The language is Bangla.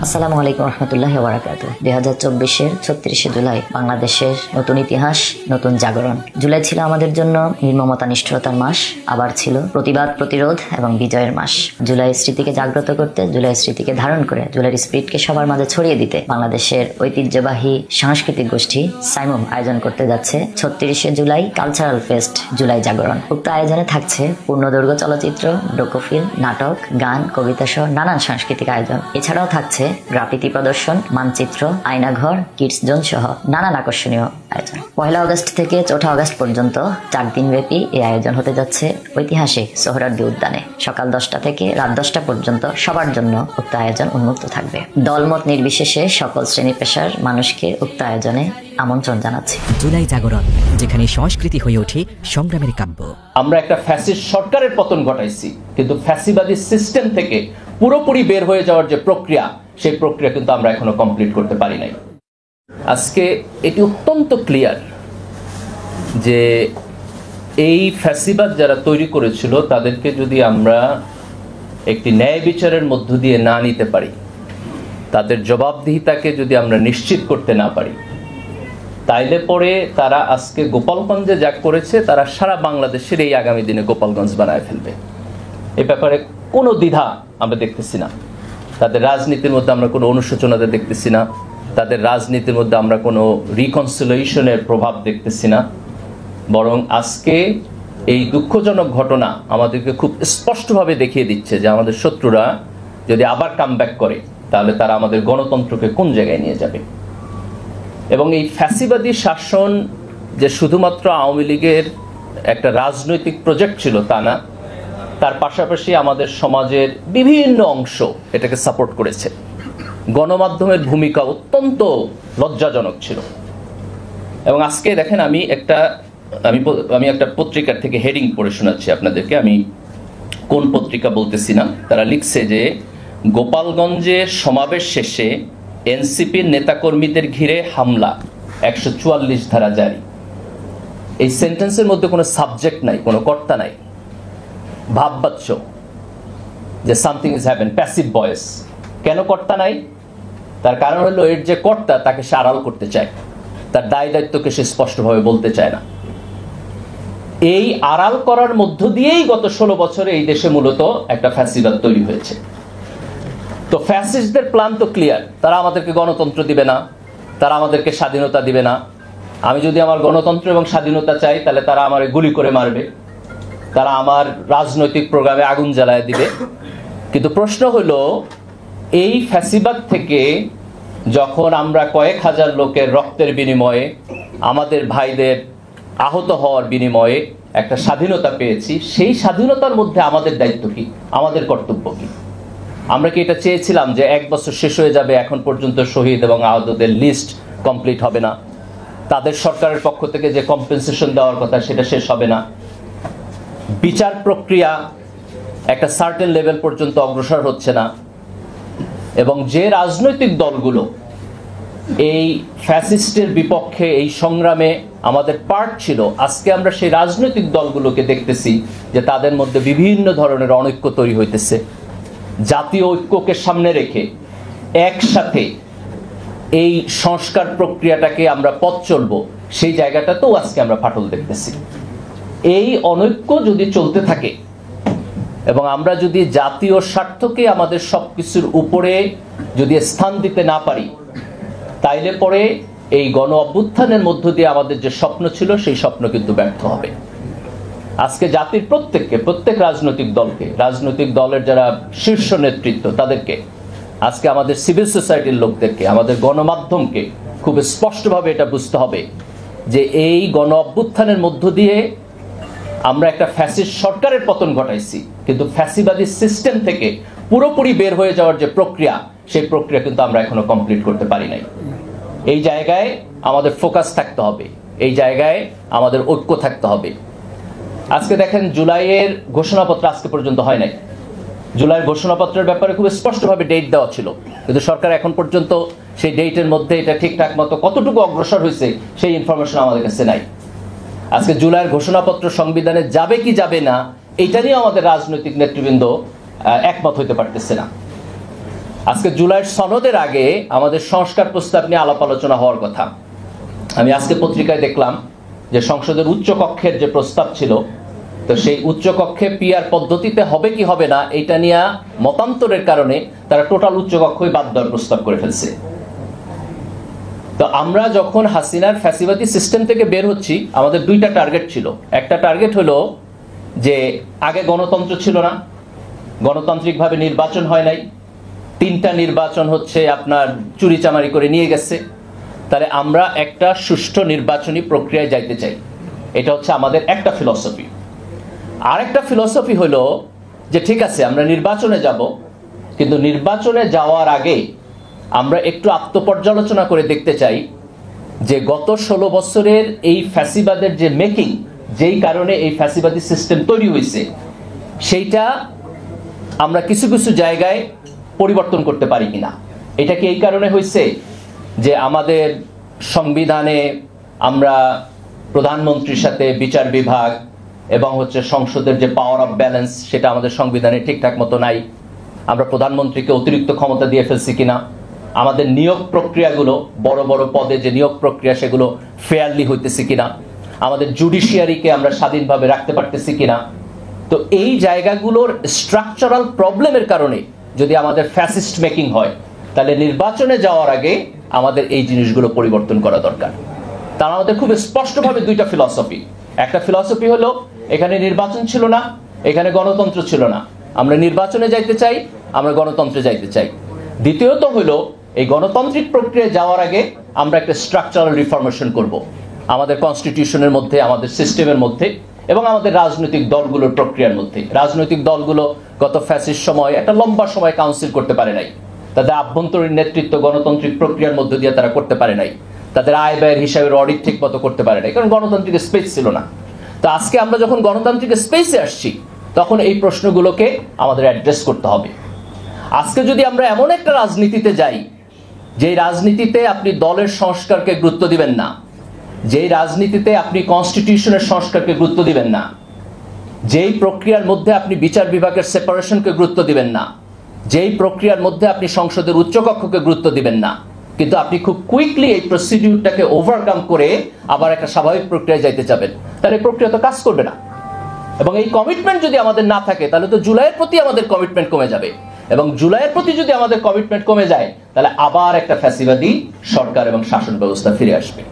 আসসালামু আলাইকুম রহমতুল্লাহি ওয়া বারাকাতুহু। 2024-এর 36শে জুলাই বাংলাদেশের নতুন ইতিহাস, নতুন জাগরণ। জুলাই ছিল আমাদের জন্য নির্মমতা নিষ্ঠুরতার মাস, আবার ছিল প্রতিবাদ, প্রতিরোধ এবং বিজয়ের মাস। জুলাইয়ের স্মৃতিকে জাগ্রত করতে, জুলাইয়ের স্মৃতিকে ধারণ করে, জুলাইয়ের স্পিরিটকে সবার মাঝে ছড়িয়ে দিতে বাংলাদেশের ঐতিহ্যবাহী সাংস্কৃতিক গোষ্ঠী সাইমুম আয়োজন করতে যাচ্ছে 36শে জুলাই কালচারাল ফেস্ট জুলাই জাগরণ। উক্ত আয়োজনে থাকছে পূর্ণদৈর্ঘ্য চলচ্চিত্র, ডকুফিল্ম, নাটক, গান, কবিতা সহ নানান সাংস্কৃতিক আয়োজন। এছাড়াও থাকছে গ্রাফিতি প্রদর্শন, মানচিত্র, আয়নাঘর, কিডস জোন সহ নানান আকর্ষণীয় আয়োজন। 1 আগস্ট থেকে 4 আগস্ট পর্যন্ত 4 দিন ব্যাপী এই আয়োজন হতে যাচ্ছে ঐতিহাসিক সোহরাওয়ার্দী উদ্যানে। সকাল 10টা থেকে রাত 10টা পর্যন্ত সবার জন্য উক্ত আয়োজন উন্মুক্ত থাকবে। দলমত নির্বিশেষে সকল শ্রেণী পেশার মানুষকে উক্ত আয়োজনে আমন্ত্রণ জানাচ্ছি। জুলাই জাগরণ, যেখানে সংস্কৃতি হয়ে ওঠে সংগ্রামের কাব্য। আমরা একটা ফ্যাসিস্ট সরকারের পতন ঘটাইছি, কিন্তু ফ্যাসিবাদী সিস্টেম থেকে পুরোপুরি বের হয়ে যাওয়ার যে প্রক্রিয়া, সেই প্রক্রিয়া কিন্তু আমরা এখনো কমপ্লিট করতে পারি নাই। আজকে এটি অত্যন্ত ক্লিয়ার যে এই ফ্যাসিবাদ যারা তৈরি করেছিল তাদেরকে যদি আমরা একটি ন্যায় বিচারের মধ্য দিয়ে না নিতে পারি, তাদের জবাবদিহিতাকে যদি আমরা নিশ্চিত করতে না পারি, তাইলে পরে তারা আজকে গোপালগঞ্জে যা করেছে তারা সারা বাংলাদেশের এই আগামী দিনে গোপালগঞ্জ বানায় ফেলবে। এ ব্যাপারে কোনো দ্বিধা আমরা দেখতেছি না। তাদের রাজনীতির মধ্যে আমরা কোনো অনুশোচনাতে দেখতেছি না, তাদের রাজনীতির মধ্যে আমরা কোনো রিকনসিলিয়েশনের প্রভাব দেখতেছি না। বরং আজকে এই দুঃখজনক ঘটনা আমাদেরকে খুব স্পষ্টভাবে দেখিয়ে দিচ্ছে যে আমাদের শত্রুরা যদি আবার কামব্যাক করে তাহলে তারা আমাদের গণতন্ত্রকে কোন জায়গায় নিয়ে যাবে। এবং এই ফ্যাসিবাদী শাসন যে শুধুমাত্র আওয়ামী লীগের একটা রাজনৈতিক প্রজেক্ট ছিল তা না, তার পাশাপাশি আমাদের সমাজের বিভিন্ন অংশ এটাকে সাপোর্ট করেছে। গণমাধ্যমের ভূমিকা অত্যন্ত লজ্জাজনক ছিল। এবং আজকে দেখেন, আমি একটা পত্রিকার থেকে হেডিং পড়ে শোনাচ্ছি আপনাদেরকে। আমি কোন পত্রিকা বলতেছি না। তারা লিখছে যে গোপালগঞ্জে সমাবেশ শেষে এনসিপির নেতাকর্মীদের ঘিরে হামলা, 144 ধারা জারি। এই সেন্টেন্সের মধ্যে কোনো সাবজেক্ট নাই, কোনো কর্তা নাই, ভাববাচ্য যে something is happen, passive voice. কেন কর্তা নাই? তার কারণ হলো এর যে কর্তা তাকে সে আড়াল করতে চায়, তার দায় দায়িত্বকে সে স্পষ্টভাবে বলতে চায় না। এই আড়াল করার মধ্য দিয়েই গত 16 বছরে এই দেশে মূলত একটা ফ্যাসিবাদ তৈরি হয়েছে। তো ফ্যাসিস্টদের প্ল্যান তো ক্লিয়ার। তারা আমাদেরকে গণতন্ত্র দিবে না, তারা আমাদেরকে স্বাধীনতা দিবে না। আমি যদি আমার গণতন্ত্র এবং স্বাধীনতা চাই তাহলে তারা আমারে গুলি করে মারবে, তারা আমার রাজনৈতিক প্রোগ্রামে আগুন জ্বালায় দিবে। কিন্তু প্রশ্ন হলো, এই ফ্যাসিবাদ থেকে যখন আমরা কয়েক হাজার লোকের রক্তের বিনিময়ে, আমাদের ভাইদের আহত হওয়ার বিনিময়ে একটা স্বাধীনতা পেয়েছি, সেই স্বাধীনতার মধ্যে আমাদের দায়িত্ব কি, আমাদের কর্তব্য কি? আমরা কি এটা চেয়েছিলাম যে 1 বছর শেষ হয়ে যাবে, এখন পর্যন্ত শহীদ এবং আহতদের লিস্ট কমপ্লিট হবে না, তাদের সরকারের পক্ষ থেকে যে কম্পেনসেশন দেওয়ার কথা সেটা শেষ হবে না, বিচার প্রক্রিয়া একটা সার্টেন লেভেল পর্যন্ত অগ্রসর হচ্ছে না, এবং যে রাজনৈতিক দলগুলো এই ফ্যাসিস্টের বিপক্ষে এই সংগ্রামে আমাদের পার্ট ছিল, আজকে আমরা সেই রাজনৈতিক দলগুলোকে দেখতেছি যে তাদের মধ্যে বিভিন্ন ধরনের অনৈক্য তৈরি হইতেছে। জাতীয় ঐক্যকে সামনে রেখে একসাথে এই সংস্কার প্রক্রিয়াটাকে আমরা পথ চলবো, সেই জায়গাটাতেও আজকে আমরা ফাটল দেখতেছি। এই অনৈক্য যদি চলতে থাকে এবং আমরা যদি জাতীয় স্বার্থকে আমাদের সবকিছুর উপরে যদি স্থান দিতে না পারি, তাইলে পরে এই গণ অভ্যুত্থানের মধ্য দিয়ে আমাদের যে স্বপ্ন ছিল সেই স্বপ্ন কিন্তু ব্যর্থ হবে। আজকে জাতির প্রত্যেক রাজনৈতিক দলকে, রাজনৈতিক দলের যারা শীর্ষ নেতৃত্ব তাদেরকে, আজকে আমাদের সিভিল সোসাইটির লোকদেরকে, আমাদের গণমাধ্যমকে খুব স্পষ্টভাবে এটা বুঝতে হবে যে এই গণ অভ্যুত্থানের মধ্য দিয়ে আমরা একটা ফ্যাসিস্ট সরকারের পতন ঘটাইছি, কিন্তু ফ্যাসিবাদী সিস্টেম থেকে পুরোপুরি বের হয়ে যাওয়ার যে প্রক্রিয়া, সেই প্রক্রিয়া কিন্তু আমরা এখনো কমপ্লিট করতে পারি নাই। এই জায়গায় আমাদের ফোকাস থাকতে হবে, এই জায়গায় আমাদের ঐক্য থাকতে হবে। আজকে দেখেন, জুলাইয়ের ঘোষণাপত্র আজকে পর্যন্ত হয় নাই। জুলাইয়ের ঘোষণাপত্রের ব্যাপারে খুব স্পষ্টভাবে ডেট দেওয়া ছিল, কিন্তু সরকার এখন পর্যন্ত সেই ডেটের মধ্যে এটা ঠিকঠাক মতো কতটুকু অগ্রসর হয়েছে সেই ইনফরমেশন আমাদের কাছে নাই। আজকে জুলাইয়ের ঘোষণাপত্র সংবিধানে যাবে কি যাবে না, এটা নিয়ে আমাদের রাজনৈতিক নেতৃবৃন্দ একমত হইতে পারতেছে না। আজকে জুলাইয়ের সনদের আগে আমাদের সংস্কার প্রস্তাব নিয়ে আলাপ আলোচনা হওয়ার কথা। আমি আজকে পত্রিকায় দেখলাম যে সংসদের উচ্চ কক্ষের যে প্রস্তাব ছিল, তো সেই উচ্চ কক্ষে পিআর পদ্ধতিতে হবে কি হবে না এটা নিয়ে মতান্তরের কারণে তারা টোটাল উচ্চ কক্ষই বাদ দেওয়ার প্রস্তাব করে ফেলছে। তো আমরা যখন হাসিনার ফ্যাসিবাদী সিস্টেম থেকে বের হচ্ছি, আমাদের দুইটা টার্গেট ছিল। একটা টার্গেট হলো যে আগে গণতন্ত্র ছিল না, গণতান্ত্রিকভাবে নির্বাচন হয় নাই, 3টা নির্বাচন হচ্ছে আপনার চুরিচামারি করে নিয়ে গেছে, তাহলে আমরা একটা সুষ্ঠু নির্বাচনী প্রক্রিয়ায় যাইতে চাই। এটা হচ্ছে আমাদের একটা ফিলসফি। আরেকটা ফিলসফি হলো যে ঠিক আছে আমরা নির্বাচনে যাব, কিন্তু নির্বাচনে যাওয়ার আগে আমরা একটু আত্মপর্যালোচনা করে দেখতে চাই যে গত 16 বছরের এই ফ্যাসিবাদের যে মেকিং, যেই কারণে এই ফ্যাসিবাদী সিস্টেম তৈরি হয়েছে, সেইটা আমরা কিছু কিছু জায়গায় পরিবর্তন করতে পারি কিনা। এটা কি এই কারণে হয়েছে যে আমাদের সংবিধানে আমরা প্রধানমন্ত্রীর সাথে বিচার বিভাগ এবং হচ্ছে সংসদের যে পাওয়ার অফ ব্যালেন্স সেটা আমাদের সংবিধানে ঠিকঠাক মতো নাই, আমরা প্রধানমন্ত্রীকে অতিরিক্ত ক্ষমতা দিয়ে ফেলছি কিনা, আমাদের নিয়োগ প্রক্রিয়াগুলো বড় বড় পদে যে নিয়োগ প্রক্রিয়া সেগুলো ফেয়ারলি হইতেছে কিনা, আমাদের জুডিশিয়ারিকে আমরা স্বাধীনভাবে রাখতে পারতেছি কিনা। তো এই জায়গাগুলোর স্ট্রাকচারাল প্রবলেমের কারণে যদি আমাদের ফ্যাসিস্ট মেকিং হয়, তাহলে নির্বাচনে যাওয়ার আগে আমাদের এই জিনিসগুলো পরিবর্তন করা দরকার। তার আমাদের খুব স্পষ্টভাবে দুইটা ফিলসফি। একটা ফিলসফি হলো এখানে নির্বাচন ছিল না, এখানে গণতন্ত্র ছিল না, আমরা নির্বাচনে যাইতে চাই, আমরা গণতন্ত্রে যাইতে চাই। দ্বিতীয়ত হলো এই গণতান্ত্রিক প্রক্রিয়ায় যাওয়ার আগে আমরা একটা স্ট্রাকচারাল রিফরমেশন করব আমাদের কনস্টিটিউশনের মধ্যে, আমাদের সিস্টেমের মধ্যে এবং আমাদের রাজনৈতিক দলগুলোর প্রক্রিয়ার মধ্যে। রাজনৈতিক দলগুলো গত ফ্যাসিস্ট সময় একটা লম্বা সময় কাউন্সিল করতে পারে নাই, তাদের আভ্যন্তরীণ নেতৃত্ব গণতান্ত্রিক প্রক্রিয়ার মধ্য দিয়ে তারা করতে পারে নাই, তাদের আয় ব্যয়ের হিসাবের অডিট ঠিক মতো করতে পারে নাই, কারণ গণতান্ত্রিক স্পেস ছিল না। তো আজকে আমরা যখন গণতান্ত্রিক স্পেসে আসছি, তখন এই প্রশ্নগুলোকে আমাদের অ্যাড্রেস করতে হবে। আজকে যদি আমরা এমন একটা রাজনীতিতে যাই যে রাজনীতিতে আপনি দলের সংস্কারকে গুরুত্ব দিবেন না, যেই রাজনীতিতে আপনি কনস্টিটিউশনের সংস্কারকে গুরুত্ব দিবেন না, যেই প্রক্রিয়ার মধ্যে আপনি বিচার বিভাগের সেপারেশনকে গুরুত্ব দিবেন না, যেই প্রক্রিয়ার মধ্যে আপনি সংসদের উচ্চকক্ষকে গুরুত্ব দিবেন না, কিন্তু আপনি খুব কুইকলি এই প্রসিডিউরটাকে ওভারকাম করে আবার একটা স্বাভাবিক প্রক্রিয়ায় যাইতে যাবেন, তাহলে এই প্রক্রিয়া তো কাজ করবে না। এবং এই কমিটমেন্ট যদি আমাদের না থাকে, তাহলে তো জুলাইয়ের প্রতি আমাদের কমিটমেন্ট কমে যাবে, এবং জুলাইয়ের প্রতি যদি আমাদের কমিটমেন্ট কমে যায়, তাহলে আবার একটা ফ্যাসিবাদী সরকার এবং শাসন ব্যবস্থা ফিরে আসবে।